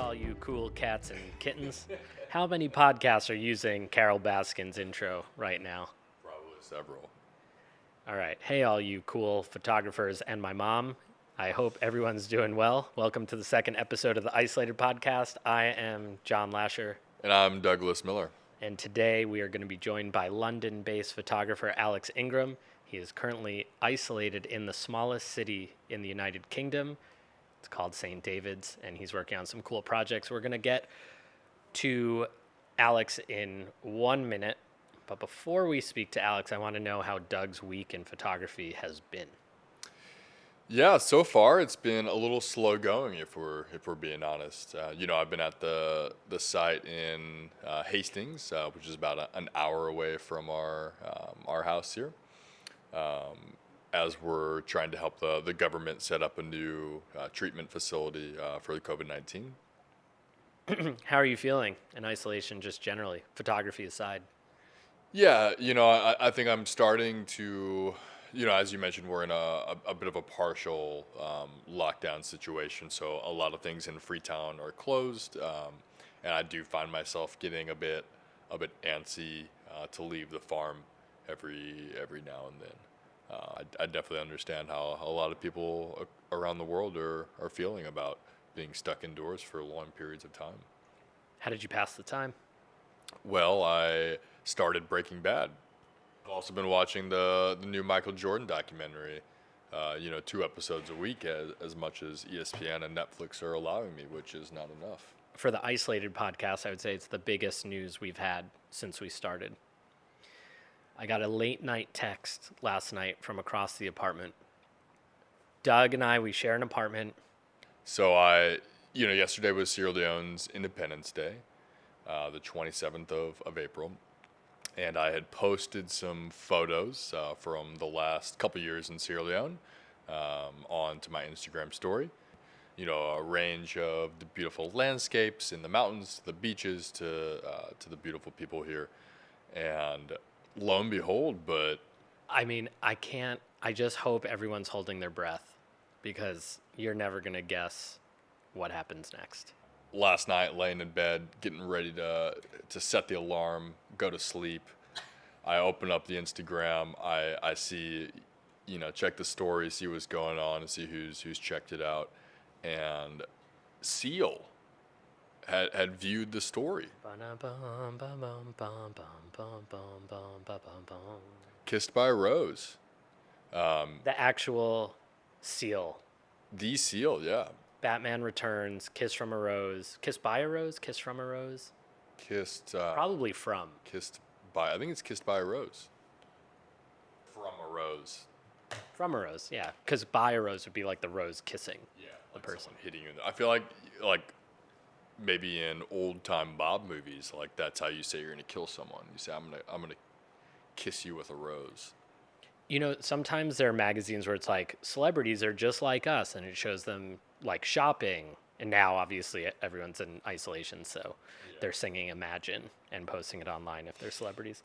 all you cool cats and kittens. How many podcasts are using Carol Baskin's intro right now? Probably several. All right. Hey, all you cool photographers and my mom. I hope everyone's doing well. Welcome to the second episode of the Isolated Podcast. I am John Lasher, And I'm Douglas Miller. and today we are going to be joined by London-based photographer Alex Ingram. He is currently isolated in the smallest city in the United Kingdom. It's called St. David's, and he's working on some cool projects. We're going to get to Alex in 1 minute. But before we speak to Alex, I want to know how Doug's week in photography has been. Yeah, so far it's been a little slow going if we're being honest. I've been at the site in Hastings, which is about an hour away from our house here. As we're trying to help the government set up a new treatment facility for the COVID-19. How are you feeling in isolation, just generally, photography aside? Yeah, I think I'm starting to, as you mentioned, we're in a bit of a partial lockdown situation. So a lot of things in Freetown are closed. And I do find myself getting a bit antsy to leave the farm every now and then. I definitely understand how a lot of people around the world are feeling about being stuck indoors for long periods of time. How did you pass the time? Well, I started Breaking Bad. I've also been watching the new Michael Jordan documentary, 2 episodes a week as much as ESPN and Netflix are allowing me, which is not enough. For the Isolated Podcast, I would say it's the biggest news we've had since we started. I got a late night text last night from across the apartment. Doug and I, we share an apartment. So yesterday was Sierra Leone's Independence Day, the 27th of April. And I had posted some photos from the last couple years in Sierra Leone onto my Instagram story. A range of the beautiful landscapes in the mountains, the beaches, to the beautiful people here. And lo and behold, I just hope everyone's holding their breath because you're never going to guess what happens next. Last night, laying in bed, getting ready to set the alarm, go to sleep, I open up the Instagram. I see, check the story, see what's going on, and see who's checked it out. And Seal had viewed the story. Kissed by a Rose. The actual Seal. The Seal, yeah. Batman Returns, Kiss from a Rose. Kiss by a Rose? Kiss from a Rose? Kissed. Probably from. Kissed by, I think it's Kissed by a Rose. From a Rose. From a Rose, yeah. Because by a Rose would be like the rose kissing the person. Hitting you. I feel like maybe in old time Bob movies, like that's how you say you're gonna kill someone. You say I'm gonna kiss you with a rose. Sometimes there are magazines where it's like celebrities are just like us, and it shows them like shopping. And now obviously everyone's in isolation, so they're singing Imagine and posting it online if they're celebrities.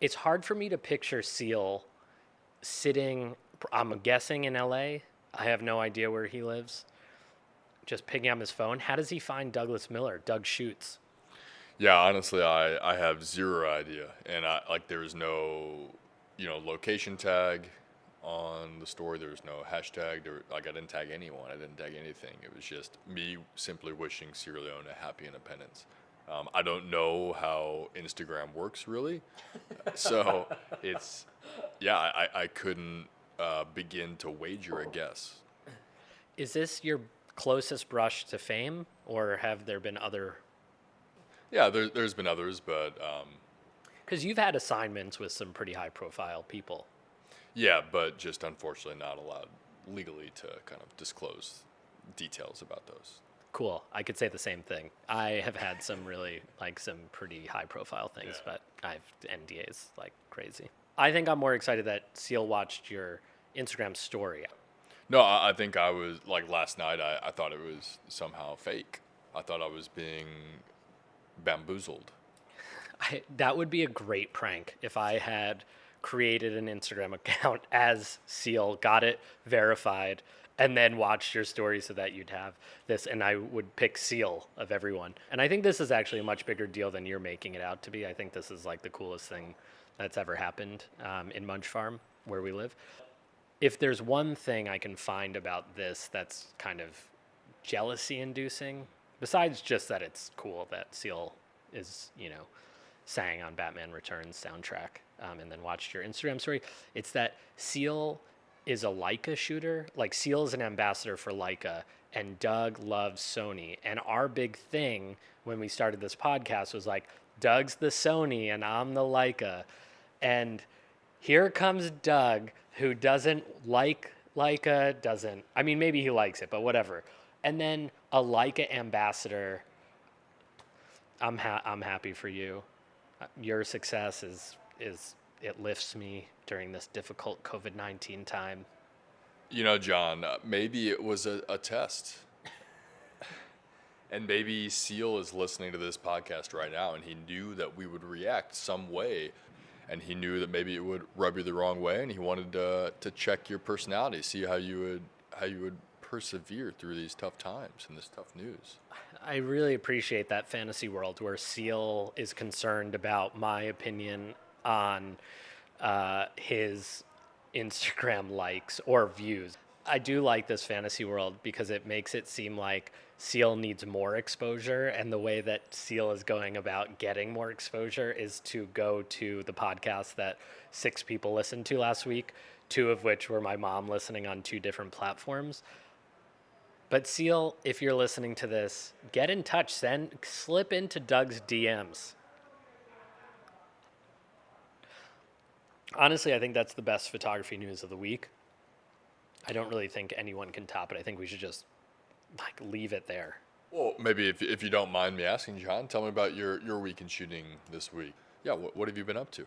It's hard for me to picture Seal sitting, I'm guessing in LA. I have no idea where he lives. Just picking up his phone. How does he find Douglas Miller? Doug shoots. Yeah, honestly, I have zero idea, and there was no, location tag on the story. There was no hashtag. I didn't tag anyone. I didn't tag anything. It was just me simply wishing Sierra Leone a happy independence. I don't know how Instagram works really, so it's I couldn't begin to wager a guess. Is this your closest brush to fame, or have there been other? Yeah, there's been others, but because you've had assignments with some pretty high-profile people. Yeah, but just unfortunately not allowed legally to kind of disclose details about those. Cool. I could say the same thing. I have had some some pretty high-profile things, but I have NDAs like crazy. I think I'm more excited that Seal watched your Instagram story. No, I think I was, last night, I thought it was somehow fake. I thought I was being bamboozled. That would be a great prank if I had created an Instagram account as Seal, got it verified, and then watched your story so that you'd have this, and I would pick Seal of everyone. And I think this is actually a much bigger deal than you're making it out to be. I think this is like the coolest thing that's ever happened in Munch Farm, where we live. If there's one thing I can find about this that's kind of jealousy inducing, besides just that it's cool that Seal is, sang on Batman Returns soundtrack, and then watched your Instagram story, it's that Seal is a Leica shooter. Like, Seal is an ambassador for Leica, and Doug loves Sony. And our big thing when we started this podcast was like, Doug's the Sony and I'm the Leica. And here comes Doug, who doesn't like Leica, maybe he likes it, but whatever. And then a Leica ambassador. I'm happy for you. Your success is it lifts me during this difficult COVID-19 time. John, maybe it was a test. And maybe Seal is listening to this podcast right now, and he knew that we would react some way. And he knew that maybe it would rub you the wrong way, and he wanted to check your personality, see how you would persevere through these tough times and this tough news. I really appreciate that fantasy world where Seal is concerned about my opinion on his Instagram likes or views. I do like this fantasy world because it makes it seem like Seal needs more exposure, and the way that Seal is going about getting more exposure is to go to the podcast that 6 people listened to last week, 2 of which were my mom listening on 2 different platforms. But Seal, if you're listening to this, get in touch. Slip into Doug's DMs. Honestly, I think that's the best photography news of the week. I don't really think anyone can top it. I think we should just leave it there. Well, maybe if you don't mind me asking, John, tell me about your week in shooting this week. Yeah, what have you been up to?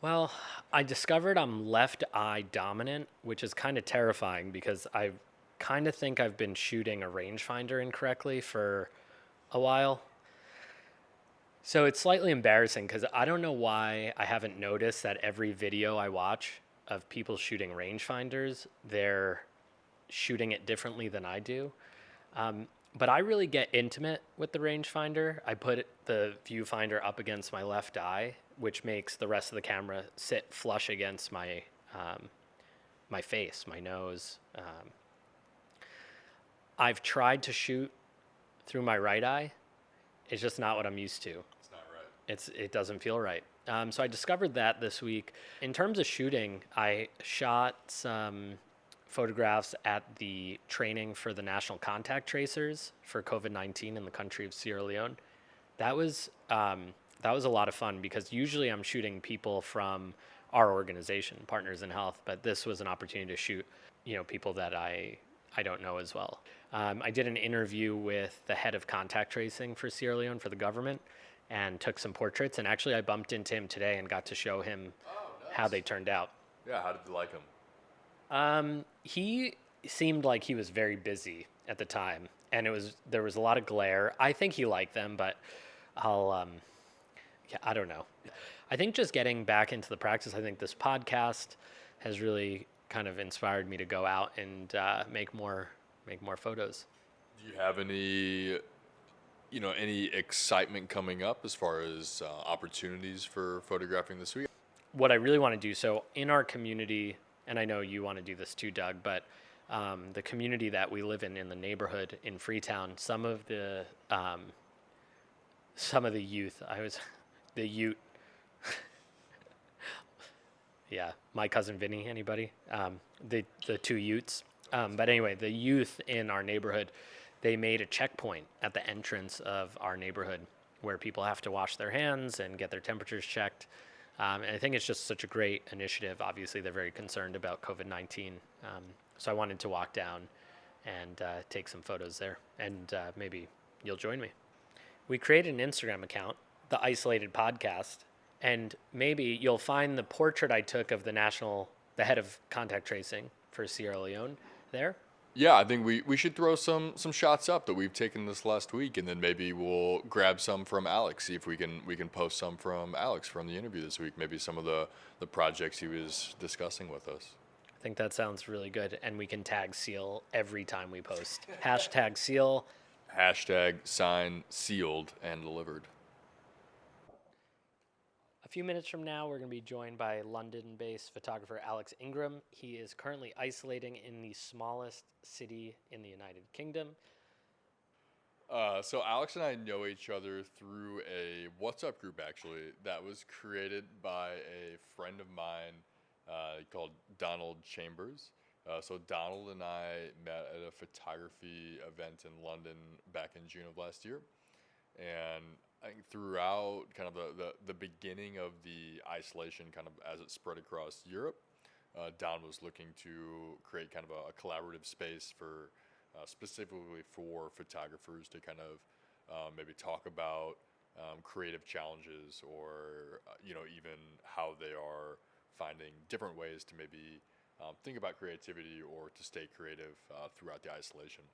Well, I discovered I'm left eye dominant, which is kind of terrifying because I kind of think I've been shooting a rangefinder incorrectly for a while. So it's slightly embarrassing because I don't know why I haven't noticed that every video I watch of people shooting rangefinders, they're shooting it differently than I do. But I really get intimate with the rangefinder. I put the viewfinder up against my left eye, which makes the rest of the camera sit flush against my my face, my nose. I've tried to shoot through my right eye. It's just not what I'm used to. It's not right. It doesn't feel right. So I discovered that this week. In terms of shooting, I shot some photographs at the training for the national contact tracers for COVID-19 in the country of Sierra Leone. That was a lot of fun because usually I'm shooting people from our organization, Partners in Health, but this was an opportunity to shoot, people that I don't know as well. I did an interview with the head of contact tracing for Sierra Leone for the government and took some portraits. And actually, I bumped into him today and got to show him how they turned out. Yeah, how did you like him? He seemed like he was very busy at the time, and there was a lot of glare. I think he liked them, but I don't know. I think just getting back into the practice, I think this podcast has really kind of inspired me to go out and make more photos. Do you have any excitement coming up as far as opportunities for photographing this week? What I really want to do, so in our community, and I know you want to do this too, Doug, but the community that we live in the neighborhood in Freetown, some of the youth, the Ute. Yeah, my cousin Vinny, anybody? The 2 Utes. But anyway, the youth in our neighborhood, they made a checkpoint at the entrance of our neighborhood where people have to wash their hands and get their temperatures checked. And I think it's just such a great initiative. Obviously, they're very concerned about COVID-19. So I wanted to walk down and take some photos there. And maybe you'll join me. We created an Instagram account, The Isolated Podcast. And maybe you'll find the portrait I took of the head of contact tracing for Sierra Leone there. Yeah, I think we should throw some shots up that we've taken this last week, and then maybe we'll grab some from Alex, see if we can post some from Alex from the interview this week, maybe some of the projects he was discussing with us. I think that sounds really good, and we can tag Seal every time we post. Hashtag Seal. Hashtag signed, sealed, and delivered. A few minutes from now, we're going to be joined by London-based photographer Alex Ingram. He is currently isolating in the smallest city in the United Kingdom. So Alex and I know each other through a WhatsApp group, actually, that was created by a friend of mine called Donald Chambers. So Donald and I met at a photography event in London back in June of last year. And I think throughout kind of the beginning of the isolation, kind of as it spread across Europe, Don was looking to create kind of a collaborative space for specifically for photographers to kind of maybe talk about creative challenges or even how they are finding different ways to maybe think about creativity or to stay creative throughout the isolation.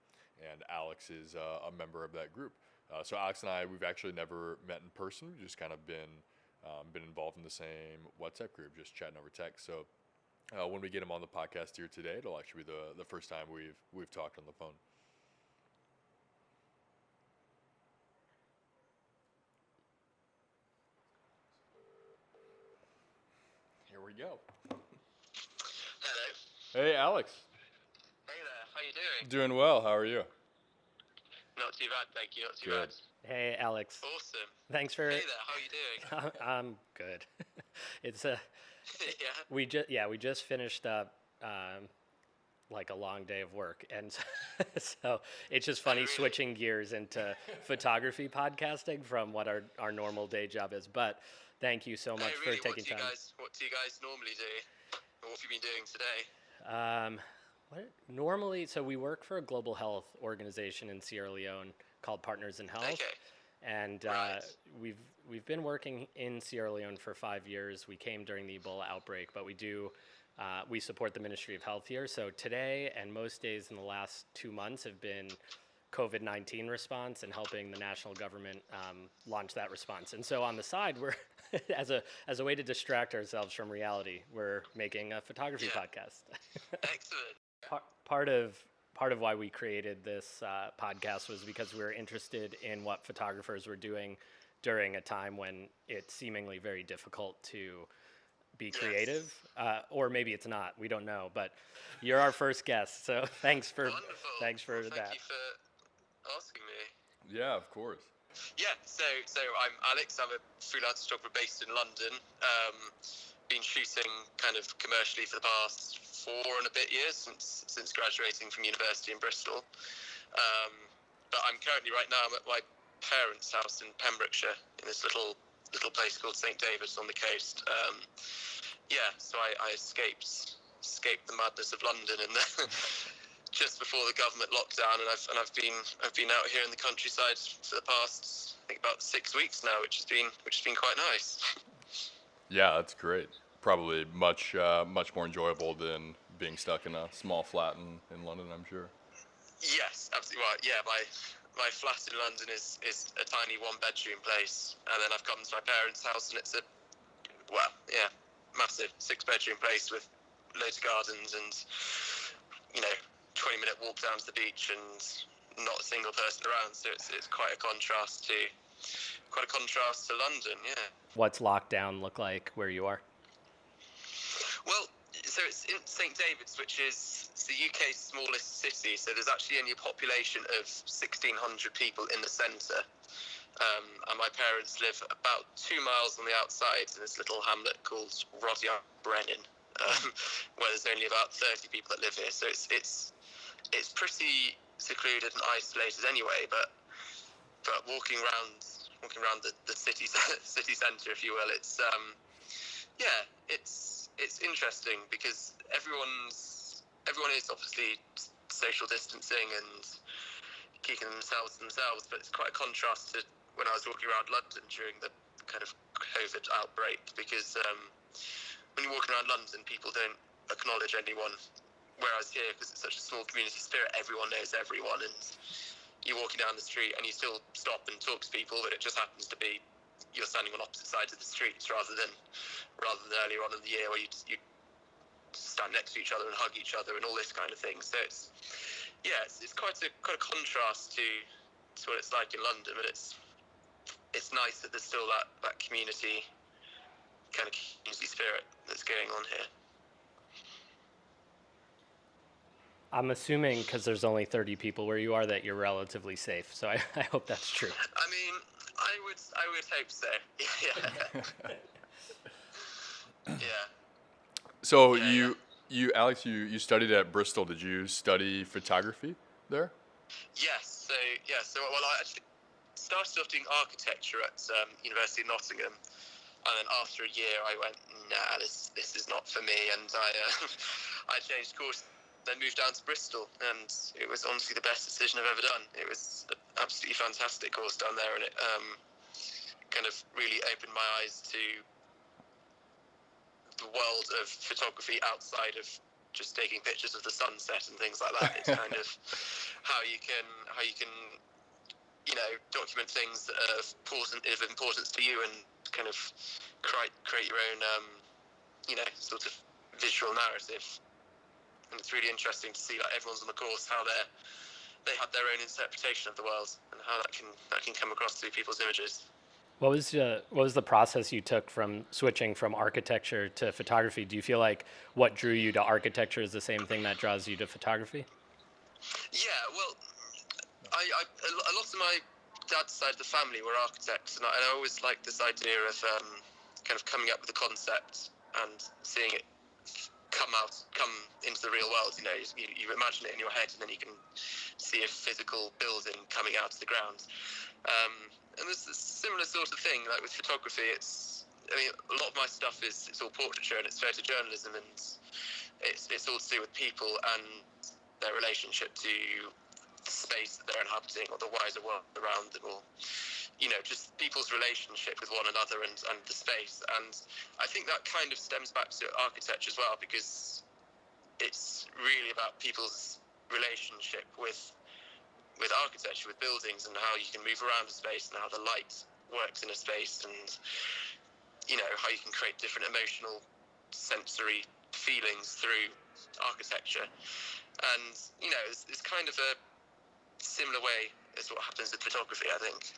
And Alex is a member of that group. So Alex and I, we've actually never met in person. We've just kind of been involved in the same WhatsApp group, just chatting over text. So when we get him on the podcast here today, it'll actually be the first time we've talked on the phone. Here we go. Hello. Hey, Alex. Hey there. How you doing? Doing well. How are you? Not too bad, thank you. Not too Good. bad. Hey, Alex. Awesome. Thanks for. Hey there. How you doing? I'm good. It's Yeah. we just finished up like a long day of work, and so it's just funny really? switching gears into photography podcasting from what our normal day job is. But thank you so much Oh, really? for taking time. What do you guys normally do? Or what have you been doing today? Normally, so we work for a global health organization in Sierra Leone called Partners in Health. Okay. And Right. we've been working in Sierra Leone for 5 years. We came during the Ebola outbreak, but we support the Ministry of Health here. So today and most days in the last 2 months have been COVID-19 response and helping the national government launch that response. And so on the side, we're as a way to distract ourselves from reality, we're making a photography podcast. Excellent. Part of why we created this podcast was because we were interested in what photographers were doing during a time when it's seemingly very difficult to be creative, or maybe it's not. We don't know, but you're our first guest, so thanks for Wonderful. thanks for Well, that. Thank you for asking me. Yeah, of course. Yeah, so I'm Alex. I'm a freelance photographer based in London. Been shooting kind of commercially for the past 4 and a bit years since graduating from university in Bristol. But I'm currently right now I'm at my parents' house in Pembrokeshire in this little place called St David's on the coast. So I escaped the madness of London and just before the government lockdown, and I've been out here in the countryside for the past I think about 6 weeks now, which has been quite nice. Yeah, that's great. Probably much more enjoyable than being stuck in a small flat in London, I'm sure. Yes, absolutely right. Yeah, my flat in London is a tiny 1-bedroom place, and then I've come to my parents' house, and it's a massive 6-bedroom place with loads of gardens and 20-minute walk down to the beach and not a single person around. So it's quite a contrast to London. Yeah. What's lockdown look like where you are? Well, so it's in St David's, which is the UK's smallest city. So there's actually only a population of 1,600 people in the centre. And my parents live about 2 miles on the outside in this little hamlet called Rodiar Brennan, where there's only about 30 people that live here. So it's pretty secluded and isolated anyway. But walking around the city centre, if you will, it's interesting because everyone is obviously social distancing and keeping themselves, but it's quite a contrast to when I was walking around London during the kind of COVID outbreak, because when you're walking around London, people don't acknowledge anyone, whereas here, because it's such a small community spirit, everyone knows everyone, and you're walking down the street and you still stop and talk to people, but it just happens to be you're standing on opposite sides of the streets rather than earlier on in the year where you stand next to each other and hug each other and all this kind of thing. So it's quite a contrast to what it's like in London, but it's nice that there's still that community spirit that's going on here. I'm assuming, because there's only 30 people where you are, that you're relatively safe. So I hope that's true. I mean, I would hope so. Yeah. Yeah. So you Alex, you studied at Bristol. Did you study photography there? Yes. So well, I actually started off doing architecture at University of Nottingham, and then after a year, I went, nah, this is not for me, and I I changed course. Then moved down to Bristol, and it was honestly the best decision I've ever done. It was an absolutely fantastic course down there, and it kind of really opened my eyes to the world of photography outside of just taking pictures of the sunset and things like that. It's kind of how you can document things that are of importance to you, and kind of create your own sort of visual narrative. And it's really interesting to see everyone's on the course, how they have their own interpretation of the world, and how that can come across through people's images. What was the process you took from switching from architecture to photography? Do you feel like what drew you to architecture is the same thing that draws you to photography? Yeah, well, a lot of my dad's side of the family were architects, and I always liked this idea of kind of coming up with a concept and seeing it come into the real world. You imagine it in your head, and then you can see a physical building coming out of the ground. And there's a similar sort of thing with photography. A lot of my stuff it's all portraiture and it's photojournalism, and it's all to do with people and their relationship to the space that they're inhabiting, or the wider world around them, or just people's relationship with one another and the space. And I think that kind of stems back to architecture as well, because it's really about people's relationship with architecture, with buildings, and how you can move around a space, and how the light works in a space, and how you can create different emotional, sensory feelings through architecture. And it's kind of a similar way as what happens with photography, I think.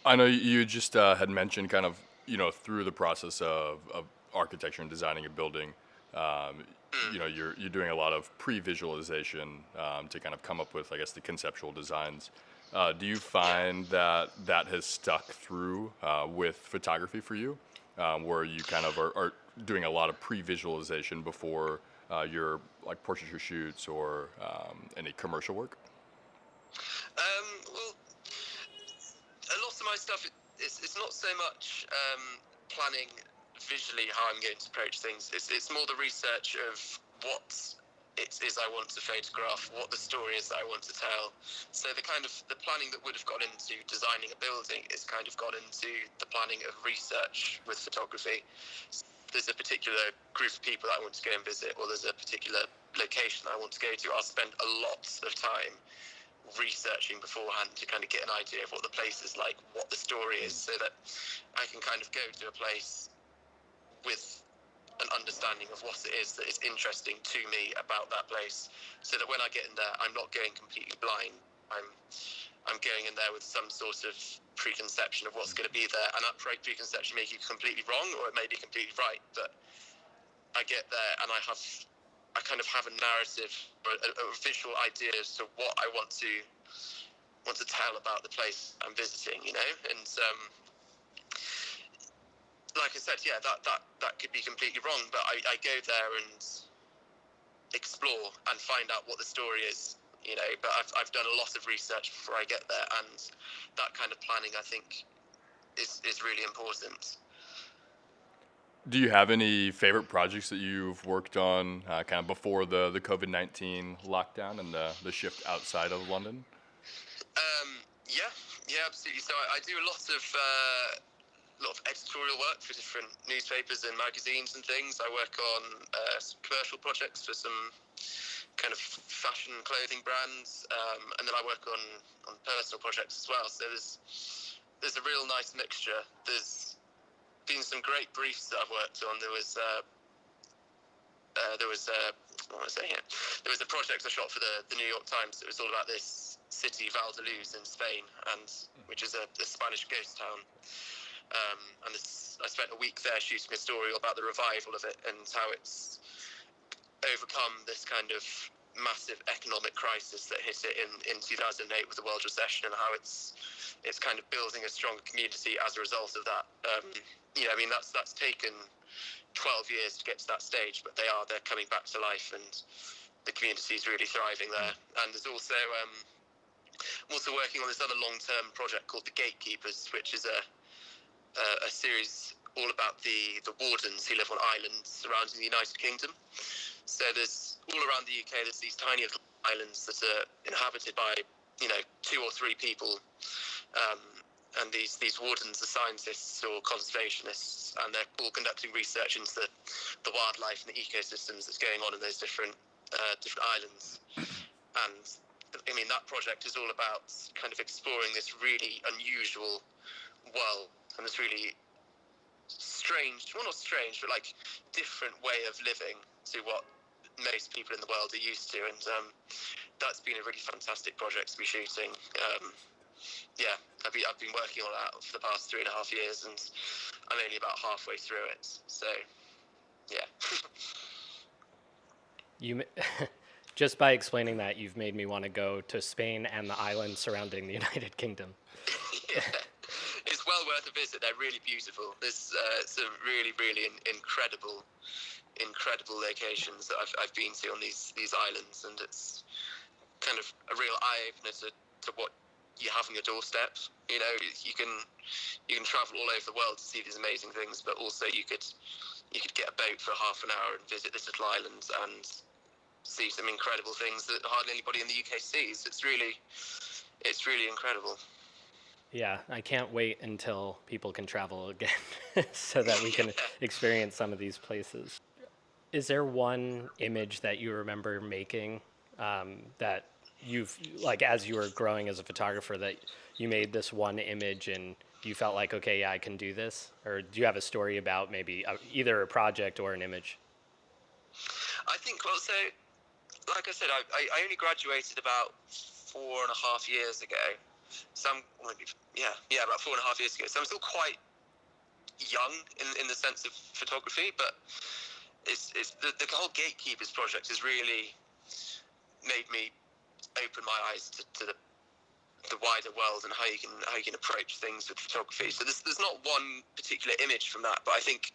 I know you just had mentioned kind of, through the process of architecture and designing a building, you're doing a lot of pre-visualization to kind of come up with, I guess, the conceptual designs. Do you find that has stuck through with photography for you, where you kind of are doing a lot of pre-visualization before your portraiture shoots or any commercial work? Well, a lot of my stuff, it's not so much planning visually how I'm going to approach things. It's more the research of what it is I want to photograph, what the story is that I want to tell. So the planning that would have gone into designing a building is kind of gone into the planning of research with photography. There's a particular group of people that I want to go and visit, or there's a particular location that I want to go to. I'll spend a lot of time researching beforehand to kind of get an idea of what the place is like, what the story is, so that I can kind of go to a place with an understanding of what it is that is interesting to me about that place, so that when I get in there, I'm not going completely blind. I'm going in there with some sort of preconception of what's going to be there, and that preconception may be completely wrong, or it may be completely right, but I get there and I kind of have a narrative or a visual idea as to what I want to tell about the place I'm visiting, and like I said, that could be completely wrong, but I go there and explore and find out what the story is, but I've done a lot of research before I get there, and that kind of planning, I think, is really important. Do you have any favorite projects that you've worked on kind of before the COVID-19 lockdown and the shift outside of London? Yeah, absolutely. So I do a lot of editorial work for different newspapers and magazines and things. I work on some commercial projects for some kind of fashion clothing brands, and then I work on personal projects as well. So there's a real nice mixture. There's been some great briefs that I've worked on. There was what was I saying here? There was a project I shot for the New York Times. It was all about this city, Valdeluz in Spain, which is a Spanish ghost town. And I spent a week there shooting a story about the revival of it and how it's overcome this kind of massive economic crisis that hit it in 2008 with the world recession, and how it's kind of building a stronger community as a result of that. That's taken 12 years to get to that stage, but they're coming back to life, and the community is really thriving there. And there's also I'm also working on this other long-term project called The Gatekeepers, which is a series all about the wardens who live on islands surrounding the United Kingdom. So there's all around the UK, there's these tiny little islands that are inhabited by 2 or 3 people, and these wardens are scientists or conservationists, and they're all conducting research into the wildlife and the ecosystems that's going on in those different islands. And I mean, that project is all about kind of exploring this really unusual world and this really strange, well, not strange, but like different way of living to what most people in the world are used to. And that's been a really fantastic project to be shooting. I've been working on that for the past 3.5 years, and I'm only about halfway through it. So, yeah. You just by explaining that, you've made me want to go to Spain and the islands surrounding the United Kingdom. Yeah. It's well worth a visit. They're really beautiful. There's some really, really incredible locations that I've been to on these islands, and it's kind of a real eye-opener to what you have on your doorstep. You can travel all over the world to see these amazing things, but also you could get a boat for half an hour and visit this little island and see some incredible things that hardly anybody in the UK sees. It's really incredible. Yeah, I can't wait until people can travel again so that we can experience some of these places. Is there one image that you remember making that you've, like, as you were growing as a photographer, that you made this one image and you felt like, okay, yeah, I can do this? Or do you have a story about maybe either a project or an image? I think, well, so, like I said, I only graduated about 4.5 years ago. So about 4.5 years ago. So I'm still quite young in the sense of photography, but it's the whole Gatekeepers project has really made me open my eyes to the wider world and how you can approach things with photography. So there's not one particular image from that, but I think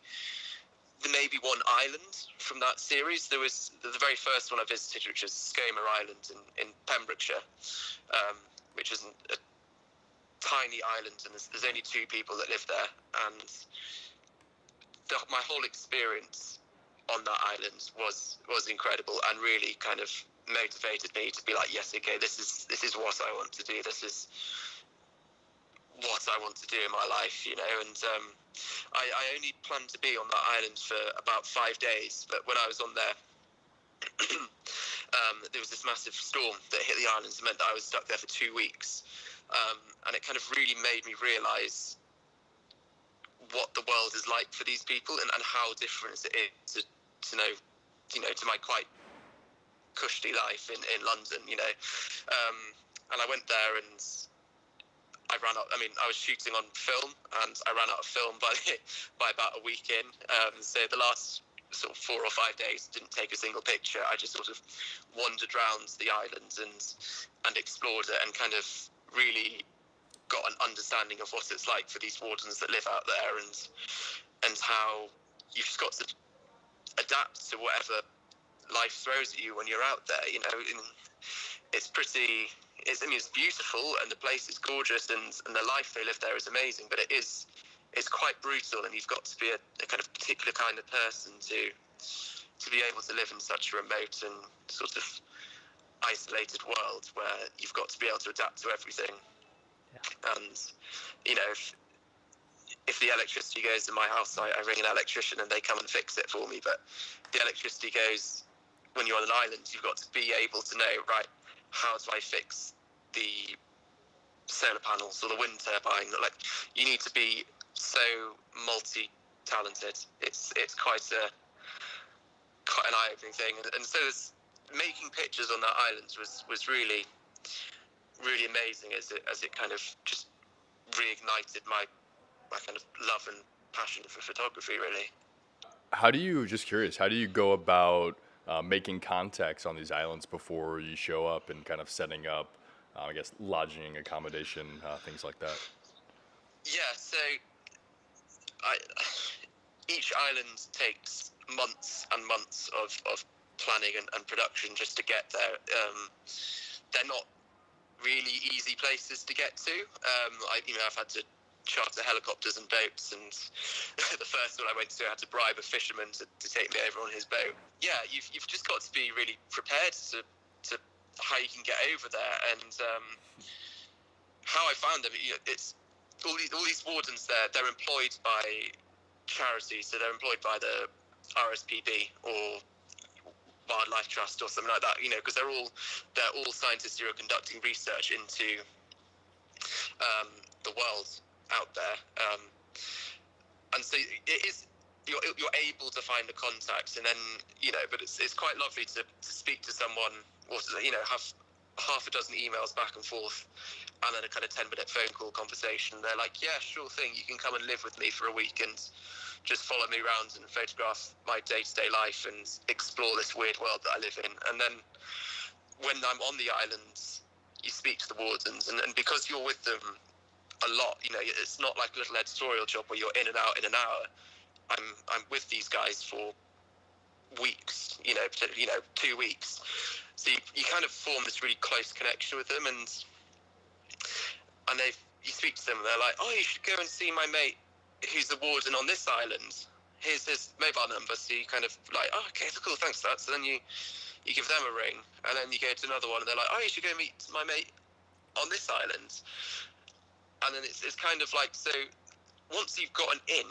there may be one island from that series. There was the very first one I visited, which was Skomer Island in Pembrokeshire, which is a tiny island, and there's only 2 people that live there. And my whole experience on that island was incredible, and really kind of motivated me to be like, yes, okay, this is what I want to do. This is what I want to do in my life, And I only planned to be on that island for about 5 days, but when I was on there, there was this massive storm that hit the islands and meant that I was stuck there for 2 weeks. And it kind of really made me realise what the world is like for these people, and how different it is to my quite cushy life in London, And I went there and I ran out. I mean, I was shooting on film, and I ran out of film by about a week in. So the last sort of 4 or 5 days didn't take a single picture. I just sort of wandered around the island and explored it, and kind of really got an understanding of what it's like for these wardens that live out there, and how you've just got to adapt to whatever life throws at you when you're out there. It's beautiful, and the place is gorgeous, and the life they live there is amazing, but it's quite brutal, and you've got to be a kind of particular kind of person to be able to live in such a remote and sort of isolated world, where you've got to be able to adapt to everything. Yeah. And if the electricity goes in my house, I ring an electrician and they come and fix it for me. But the electricity goes when you're on an island. You've got to be able to know, right, how do I fix the solar panels or the wind turbine? Like, you need to be so talented. It's quite an eye-opening thing, and so making pictures on that island was really really amazing as it kind of just reignited my kind of love and passion for photography, really. Just curious, how do you go about making contacts on these islands before you show up and kind of setting up, I guess, lodging, accommodation, things like that? Yeah, so I, each island takes months and months of planning and production just to get there. They're not really easy places to get to. I've had to charter helicopters and boats, and the first one I went to, I had to bribe a fisherman to take me over on his boat. Yeah, you've just got to be really prepared to how you can get over there, and how I found them. It's all these wardens there. They're employed by charities, so they're employed by the RSPB or Wildlife Trust or something like that. Because they're all scientists who are conducting research into the world out there, and so it is. You're able to find the contacts, and then but it's quite lovely to speak to someone, or to have half a dozen emails back and forth, and then a kind of 10-minute phone call conversation. They're like, yeah, sure thing, you can come and live with me for a week and just follow me around and photograph my day-to-day life and explore this weird world that I live in. And then when I'm on the islands, you speak to the wardens, and because you're with them a lot, it's not like a little editorial job where you're in and out in an hour. I'm with these guys for weeks, 2 weeks. So you kind of form this really close connection with them, and you speak to them, and they're like, oh, you should go and see my mate who's the warden on this island. Here's his mobile number. So you kind of like, oh, okay, cool, thanks for that. So then you give them a ring, and then you go to another one, and they're like, oh, you should go meet my mate on this island. And then it's kind of like, so once you've gotten in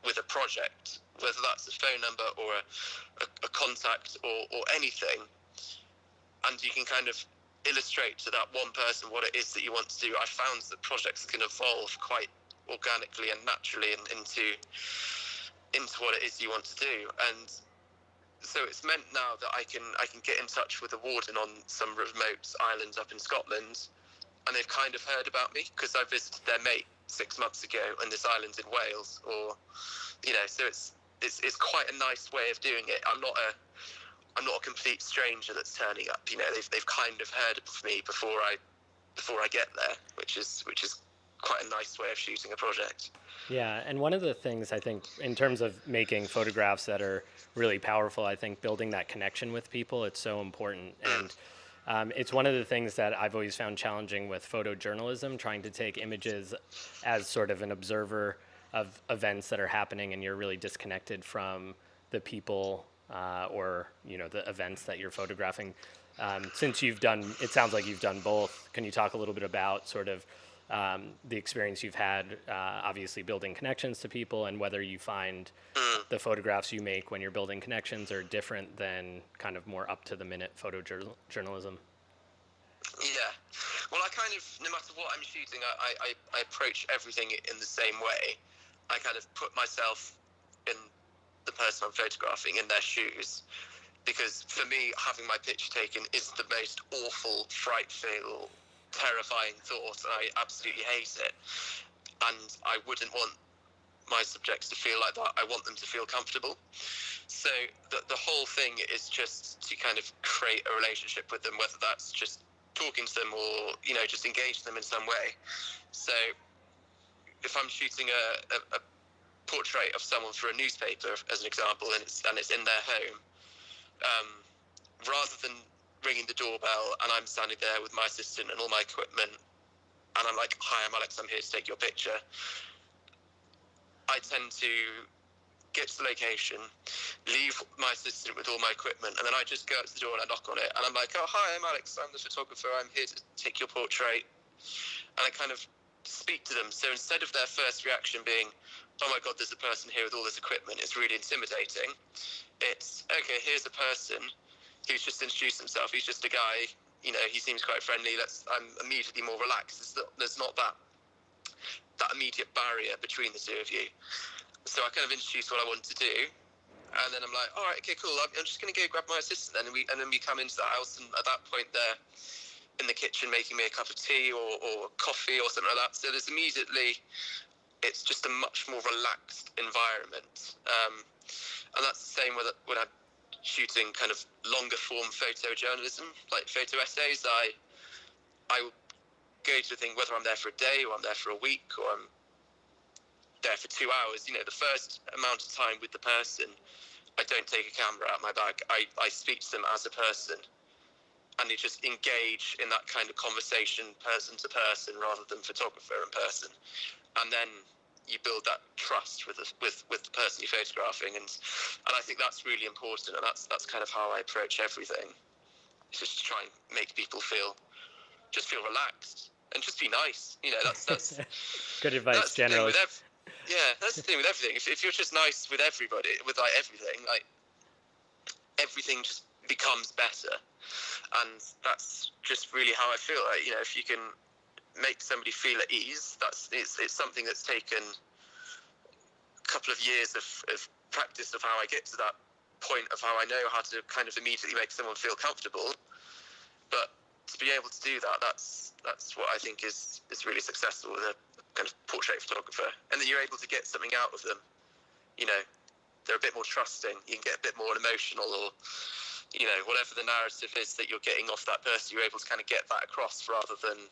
with a project, whether that's a phone number or a contact or anything, and you can kind of illustrate to that one person what it is that you want to do, I found that projects can evolve quite organically and naturally into what it is you want to do. And so it's meant now that I can get in touch with a warden on some remote island up in Scotland, and they've kind of heard about me because I visited their mate 6 months ago on this island in Wales, or so it's quite a nice way of doing it. I'm not a complete stranger that's turning up. They've kind of heard of me before I get there, which is quite a nice way of shooting a project. Yeah, and one of the things I think in terms of making photographs that are really powerful, I think building that connection with people, it's so important. And it's one of the things that I've always found challenging with photojournalism, trying to take images as sort of an observer of events that are happening, and you're really disconnected from the people or the events that you're photographing. Since it sounds like you've done both. Can you talk a little bit about sort of the experience you've had, obviously building connections to people, and whether you find the photographs you make when you're building connections are different than kind of more up-to-the-minute photojournalism? Yeah. Well, I kind of, no matter what I'm shooting, I approach everything in the same way. I kind of put myself in the person I'm photographing in their shoes, because for me, having my picture taken is the most awful, frightful, terrifying thought. I absolutely hate it, and I wouldn't want my subjects to feel like that. I want them to feel comfortable. So the whole thing is just to kind of create a relationship with them, whether that's just talking to them or just engage them in some way. So if I'm shooting a portrait of someone for a newspaper, as an example, and it's in their home, rather than ringing the doorbell and I'm standing there with my assistant and all my equipment, and I'm like, hi, I'm Alex, I'm here to take your picture, I tend to get to the location, leave my assistant with all my equipment, and then I just go up to the door and I knock on it, and I'm like, oh, hi, I'm Alex, I'm the photographer, I'm here to take your portrait. And I kind of speak to them. So instead of their first reaction being, oh my God, there's a person here with all this equipment, it's really intimidating, it's, okay, here's a person who's just introduced himself, he's just a guy, he seems quite friendly, I'm immediately more relaxed. There's not that immediate barrier between the two of you. so I kind of introduced what I wanted to do, and then I'm like, all right, okay, cool. I'm just going to go grab my assistant, and then we come into the house, and at that point they're in the kitchen making me a cup of tea or coffee or something like that. So there's immediately, it's just a much more relaxed environment, and that's the same when I'm shooting kind of longer form photojournalism, like photo essays. I will go to the thing whether I'm there for a day or I'm there for a week or I'm there for 2 hours. You know, the first amount of time with the person, I don't take a camera out of my bag. I speak to them as a person, and you just engage in that kind of conversation, person to person, rather than photographer in person. And then you build that trust with the person you're photographing, and I think that's really important. And that's kind of how I approach everything. It's just to try and make people feel relaxed and just be nice. You know, that's good advice. that's generally. the thing with that's the thing with everything. If you're just nice with everybody, with like everything just becomes better. And that's just really how I feel. Like, you know, if you can make somebody feel at ease, it's something that's taken a couple of years of practice of how I get to that point of how I know how to kind of immediately make someone feel comfortable. But to be able to do that, that's what I think is really successful with a kind of portrait photographer. And then you're able to get something out of them. You know, they're a bit more trusting. You can get a bit more emotional, or, you know, whatever the narrative is that you're getting off that person, you're able to kind of get that across rather than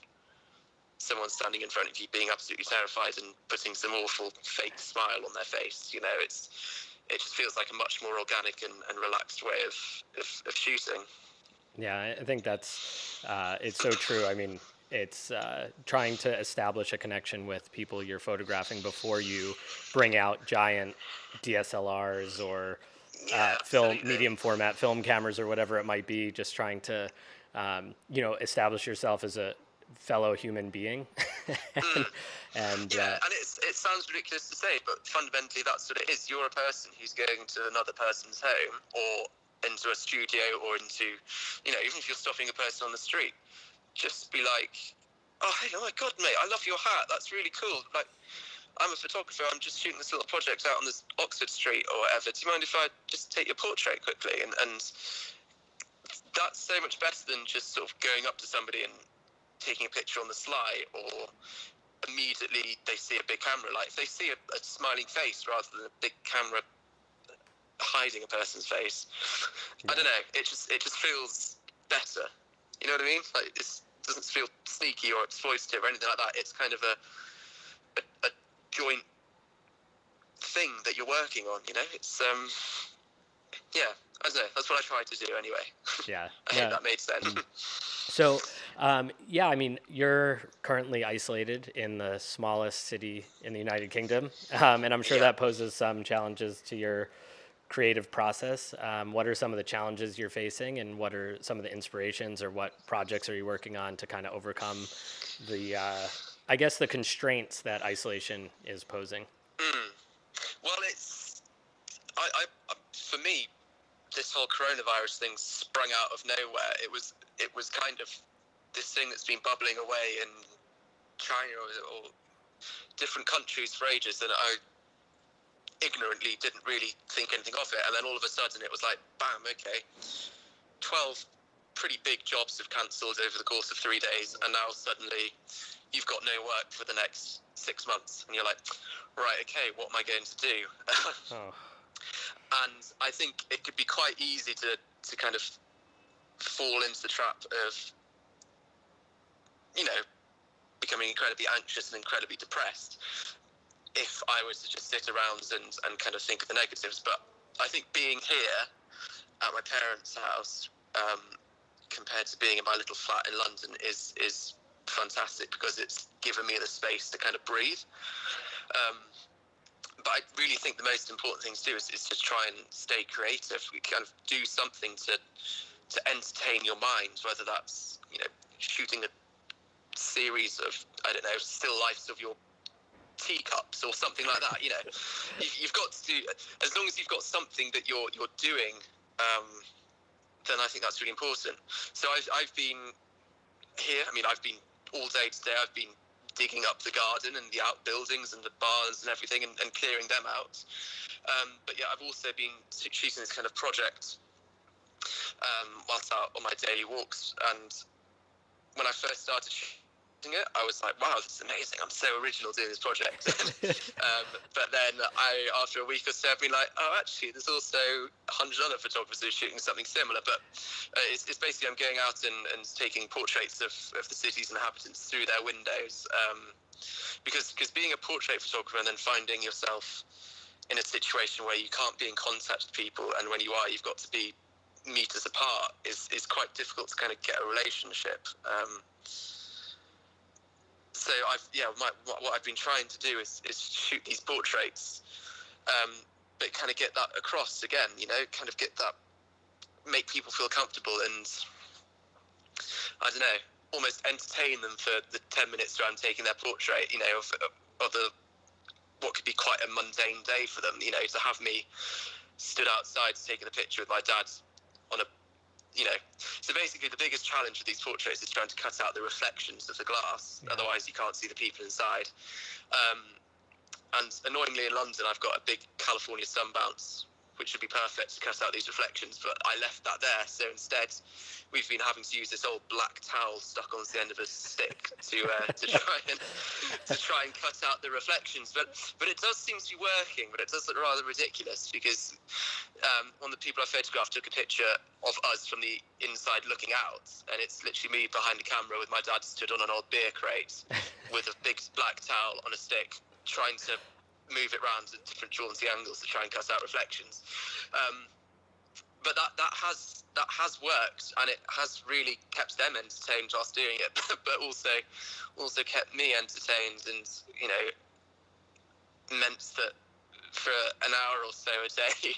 someone standing in front of you being absolutely terrified and putting some awful fake smile on their face. You know, it just feels like a much more organic and relaxed way of shooting. Yeah, I think that's it's so true. I mean, it's trying to establish a connection with people you're photographing before you bring out giant DSLRs or film medium format film cameras or whatever it might be. Just trying to establish yourself as a fellow human being. and it sounds ridiculous to say, but fundamentally that's what it is. You're a person who's going to another person's home or into a studio or into, you know, even if you're stopping a person on the street, just be like, oh, hey, oh my God, mate, I love your hat. That's really cool. Like, I'm a photographer. I'm just shooting this little project out on this Oxford Street or whatever. Do you mind if I just take your portrait quickly? And that's so much better than just sort of going up to somebody and taking a picture on the sly, or immediately they see a big camera. Like, if they see a smiling face rather than a big camera hiding a person's face, I don't know, it just feels better. You know what I mean? Like, it doesn't feel sneaky or exploitative or anything like that. It's kind of a joint thing that you're working on, you know? It's I don't know, that's what I try to do anyway. Yeah. I hope that made sense. So, I mean, you're currently isolated in the smallest city in the United Kingdom, and I'm sure that poses some challenges to your creative process. What are some of the challenges you're facing, and what are some of the inspirations, or what projects are you working on to kind of overcome the, I guess, the constraints that isolation is posing? Well, for me, this whole coronavirus thing sprung out of nowhere. It was kind of this thing that's been bubbling away in China or different countries for ages, and I ignorantly didn't really think anything of it. And then all of a sudden it was like, bam, okay, 12 pretty big jobs have cancelled over the course of 3 days, and now suddenly you've got no work for the next 6 months, and you're like, right, okay, what am I going to do? And I think it could be quite easy to kind of fall into the trap of, you know, becoming incredibly anxious and incredibly depressed if I was to just sit around and kind of think of the negatives. But I think being here at my parents' house, compared to being in my little flat in London, is fantastic, because it's given me the space to kind of breathe. But I really think the most important thing to do is to try and stay creative. We kind of do something to entertain your mind, whether that's, you know, shooting a series of, I don't know, still lifes of your teacups or something like that. You know, you've got to do, as long as you've got something that you're doing, then I think that's really important. So I've been here. I mean, I've been all day today. I've been digging up the garden and the outbuildings and the barns and everything, and clearing them out. But yeah, I've also been shooting this kind of project whilst out on my daily walks. And when I first started shooting it, I was like, wow, this is amazing. I'm so original doing this project. But then after a week or so, I've been like, oh, actually, there's also 100 other photographers who are shooting something similar. But it's basically I'm going out and taking portraits of the city's inhabitants through their windows. Because being a portrait photographer and then finding yourself in a situation where you can't be in contact with people, and when you are, you've got to be meters apart, is quite difficult to kind of get a relationship. So what I've been trying to do is shoot these portraits, but kind of get that across again, kind of make people feel comfortable, and I don't know, almost entertain them for the 10 minutes where I'm taking their portrait, of what could be quite a mundane day for them, to have me stood outside taking a picture with my dad on a, so basically the biggest challenge with these portraits is trying to cut out the reflections of the glass. Yeah. Otherwise you can't see the people inside. And annoyingly in London, I've got a big California sunbounce, which would be perfect to cut out these reflections, but I left that there. So instead, we've been having to use this old black towel stuck onto the end of a stick to try and cut out the reflections. But it does seem to be working, but it does look rather ridiculous because one of the people I photographed took a picture of us from the inside looking out, and it's literally me behind the camera with my dad stood on an old beer crate with a big black towel on a stick, trying to move it around at different jaunty angles to try and cut out reflections. But that has worked, and it has really kept them entertained whilst doing it, but also kept me entertained, and meant that for an hour or so a day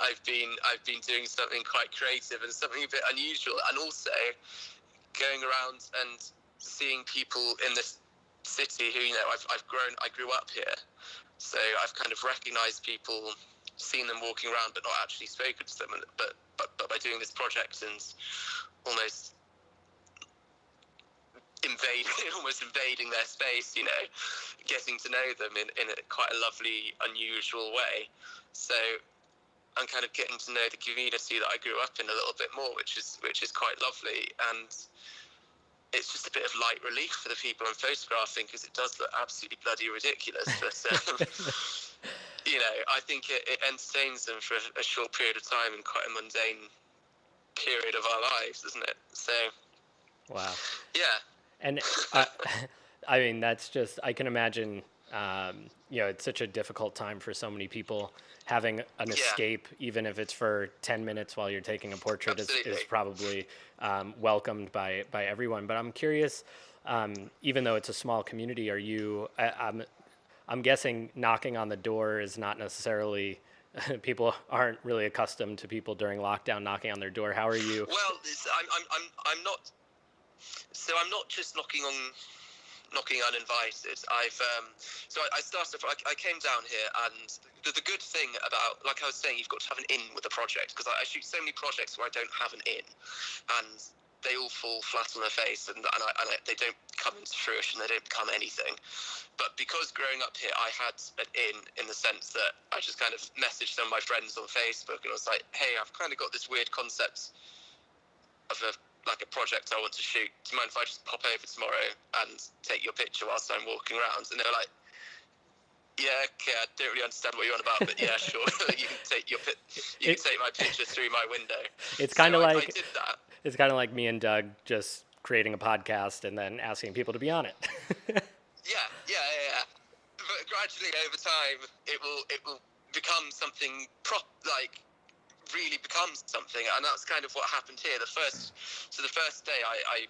I've been doing something quite creative and something a bit unusual, and also going around and seeing people in this city who I grew up here, so I've kind of recognized people, seen them walking around but not actually spoken to them, but by doing this project and almost invading their space, getting to know them in a quite a lovely, unusual way. So I'm kind of getting to know the community that I grew up in a little bit more, which is quite lovely, and it's just a bit of light relief for the people I'm photographing, because it does look absolutely bloody ridiculous. But I think it entertains them for a short period of time in quite a mundane period of our lives, isn't it? So, wow. Yeah. And I mean, that's just, I can imagine, it's such a difficult time for so many people. Having an escape, even if it's for 10 minutes while you're taking a portrait, is probably welcomed by everyone. But I'm curious, even though it's a small community, are you, I'm guessing knocking on the door is not necessarily, people aren't really accustomed to people during lockdown knocking on their door. How are you? Well, I'm not. So I'm not just knocking uninvited. I started. I came down here, and the good thing about, like I was saying, you've got to have an in with the project, because I shoot so many projects where I don't have an in, and they all fall flat on their face, and they don't come into fruition. They don't become anything. But because growing up here, I had an in the sense that I just kind of messaged some of my friends on Facebook, and I was like, hey, I've kind of got this weird concept of a project I want to shoot. Do you mind if I just pop over tomorrow and take your picture whilst I'm walking around? And they were like, yeah, okay, I don't really understand what you're on about, but yeah, sure. You can take my picture through my window. It's kind of like, I did that. It's kind of like me and Doug just creating a podcast and then asking people to be on it. Yeah. But gradually over time, it will become something really becomes something, and that's kind of what happened here. The first day I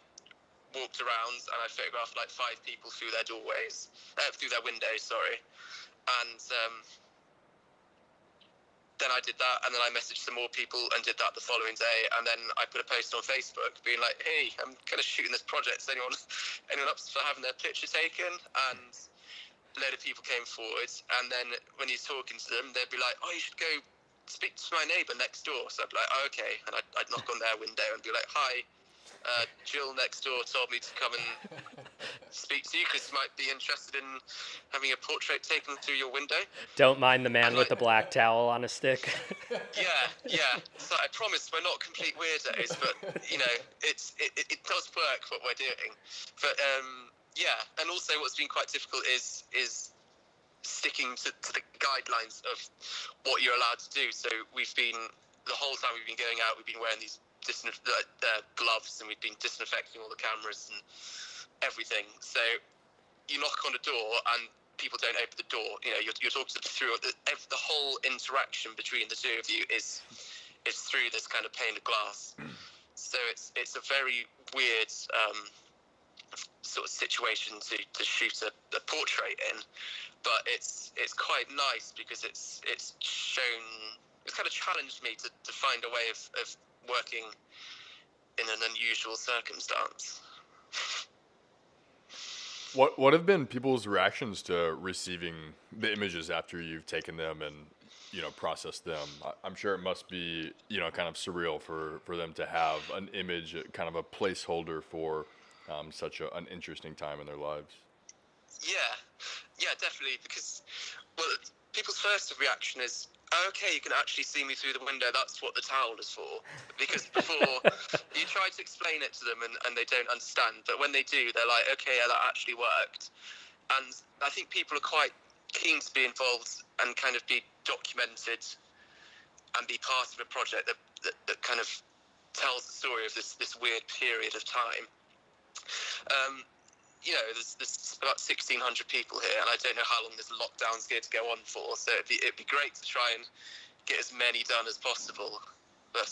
walked around and I photographed 5 people through their doorways, through their windows, and then I did that, and then I messaged some more people and did that the following day, and then I put a post on Facebook being like, hey, I'm kind of shooting this project, is anyone up for having their picture taken? And a load of people came forward, and then when you're talking to them, they'd be like, oh, you should go speak to my neighbour next door. So I'd be like, oh, okay, and I'd knock on their window and be like, hi, Jill next door told me to come and speak to you because you might be interested in having a portrait taken through your window. Don't mind the man And with the black towel on a stick. Yeah. So I promise we're not complete weirdos, but it does work what we're doing. But and also what's been quite difficult is sticking to the guidelines of what you're allowed to do. So the whole time we've been going out, we've been wearing these gloves, and we've been disinfecting all the cameras and everything. So you knock on a door and people don't open the door. You're talking through the whole interaction between the two of you is through this kind of pane of glass. So it's a very weird sort of situation to shoot a portrait in, but it's quite nice because it's kind of challenged me to find a way of working in an unusual circumstance. What have been people's reactions to receiving the images after you've taken them and processed them? I'm sure it must be kind of surreal for them to have an image, kind of a placeholder for such an interesting time in their lives. Yeah, definitely. Because people's first reaction is, okay, you can actually see me through the window. That's what the towel is for. Because before, you try to explain it to them and they don't understand. But when they do, they're like, okay, yeah, that actually worked. And I think people are quite keen to be involved and kind of be documented and be part of a project that kind of tells the story of this weird period of time. There's about 1,600 people here, and I don't know how long this lockdown's going to go on for. So it'd be great to try and get as many done as possible, but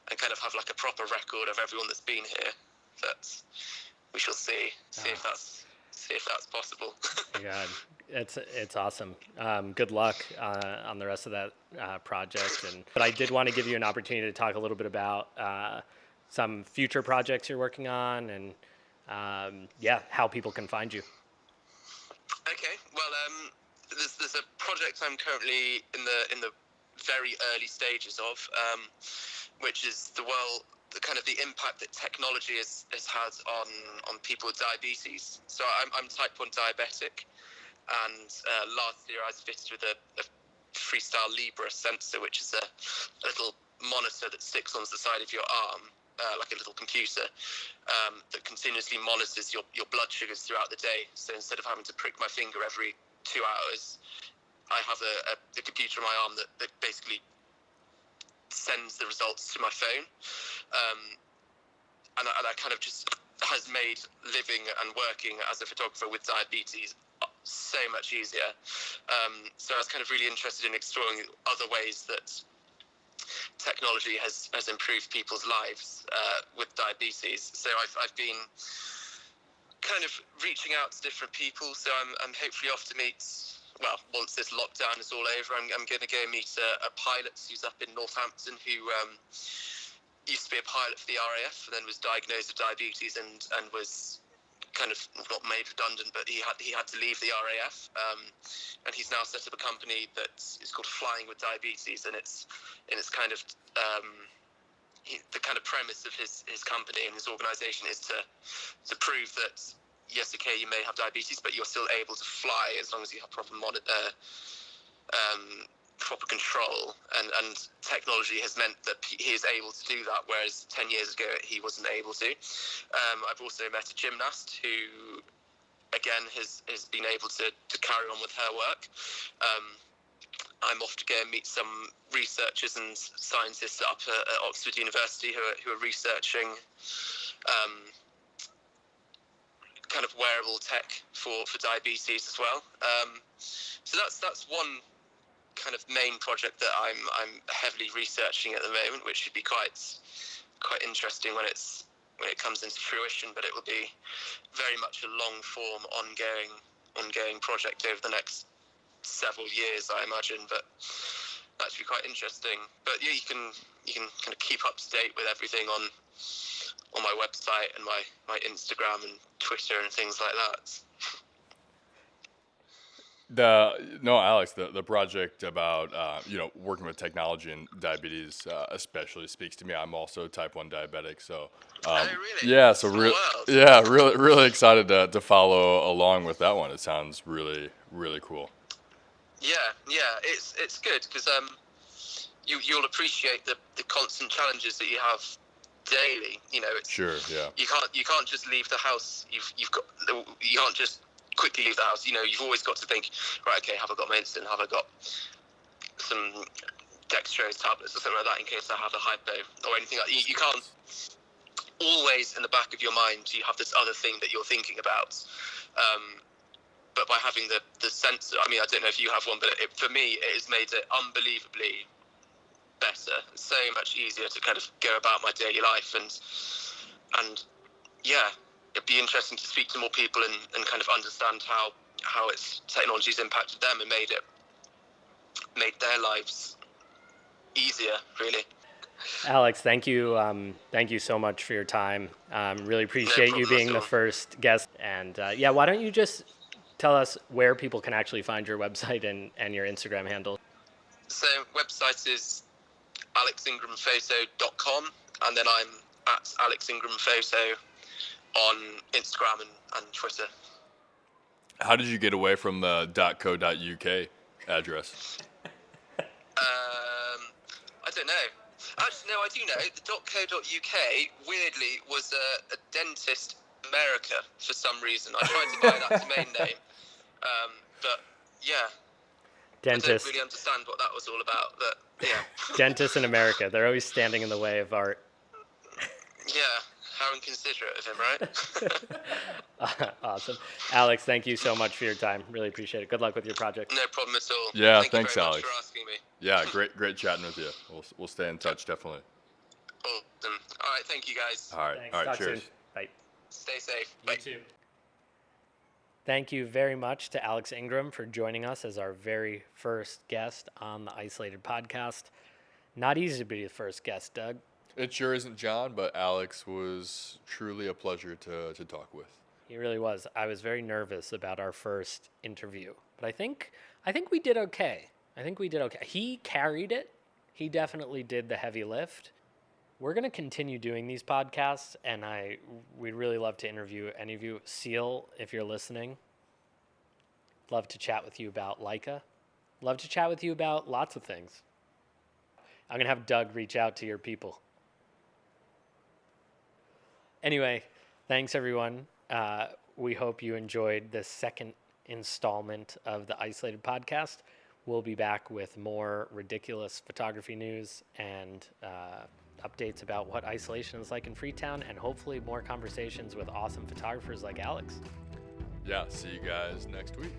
and kind of have like a proper record of everyone that's been here. But we shall see if that's possible. God, it's awesome. Good luck on the rest of that project. But I did want to give you an opportunity to talk a little bit about some future projects you're working on, and how people can find you. Okay, well, there's a project I'm currently in the very early stages of, which is the kind of the impact that technology has had on people with diabetes. So I'm type 1 diabetic, and last year I was fitted with a Freestyle Libre sensor, which is a little monitor that sticks on the side of your arm, like a little computer, that continuously monitors your blood sugars throughout the day. So instead of having to prick my finger every 2 hours, I have a computer in my arm that basically sends the results to my phone. And that kind of just has made living and working as a photographer with diabetes so much easier. So I was kind of really interested in exploring other ways that technology has improved people's lives with diabetes. So I've been kind of reaching out to different people. So I'm hopefully off to meet, once this lockdown is all over, I'm going to go meet a pilot who's up in Northampton who used to be a pilot for the RAF and then was diagnosed with diabetes and was kind of not made redundant, but he had to leave the RAF, and he's now set up a company that is called Flying with Diabetes, and it's kind of the kind of premise of his company and his organisation is to prove that yes, okay, you may have diabetes, but you're still able to fly as long as you have proper control, and technology has meant that he is able to do that, whereas 10 years ago he wasn't able to. I've also met a gymnast who, again, has been able to carry on with her work. I'm off to go and meet some researchers and scientists up at Oxford University who are researching kind of wearable tech for diabetes as well. So that's one kind of main project that I'm heavily researching at the moment, which should be quite interesting when it comes into fruition. But it will be very much a long form, ongoing project over the next several years, I imagine. But that should be quite interesting. But yeah, you can kind of keep up to date with everything on my website and my Instagram and Twitter and things like that. Alex, the project about working with technology and diabetes especially speaks to me. I'm also type 1 diabetic, so Oh, really? yeah, so Small world. really excited to follow along with that one. It sounds really really cool. Yeah, it's good because you'll appreciate the constant challenges that you have daily. You know, it's Sure, yeah. you can't just leave the house. You can't just quickly leave the house. You know, you've always got to think, right, okay, have I got my insulin? Have I got some dextrose tablets or something like that in case I have a hypo or anything like that? You can't always in the back of your mind you have this other thing that you're thinking about. But by having the sensor, I mean, I don't know if you have one, but for me, it has made it unbelievably better. It's so much easier to kind of go about my daily life, and yeah, it'd be interesting to speak to more people and kind of understand how technology's impacted them and made their lives easier, really. Alex, thank you so much for your time. Really appreciate you being the first guest. And why don't you just tell us where people can actually find your website and your Instagram handle? So website is alexingramphoto.com, and then I'm at alexingramphoto on Instagram and Twitter. How did you get away from the .co.uk address? I don't know. Actually, no, I do know. The .co.uk, weirdly, was a Dentist America for some reason. I tried to buy that domain name. But, yeah. Dentist. I don't really understand what that was all about, but, yeah. Dentists in America. They're always standing in the way of art. Yeah. How inconsiderate of him, right? Awesome. Alex, thank you so much for your time. Really appreciate it. Good luck with your project. No problem at all. Yeah, thanks, Alex. much for asking me. Yeah, great chatting with you. We'll stay in touch, definitely. Awesome. All right, thank you guys. All right, Thanks. all right, Talk cheers. soon. Bye. Stay safe. You Bye. too. Thank you very much to Alex Ingram for joining us as our very first guest on the Isolated podcast. Not easy to be the first guest, Doug. It sure isn't, John, but Alex was truly a pleasure to talk with. He really was. I was very nervous about our first interview, but I think we did okay. He carried it. He definitely did the heavy lift. We're going to continue doing these podcasts, and we'd really love to interview any of you. Seal, if you're listening, love to chat with you about Leica. Love to chat with you about lots of things. I'm going to have Doug reach out to your people. Anyway, thanks, everyone. We hope you enjoyed the second installment of the Isolated podcast. We'll be back with more ridiculous photography news and updates about what isolation is like in Freetown, and hopefully more conversations with awesome photographers like Alex. Yeah, see you guys next week.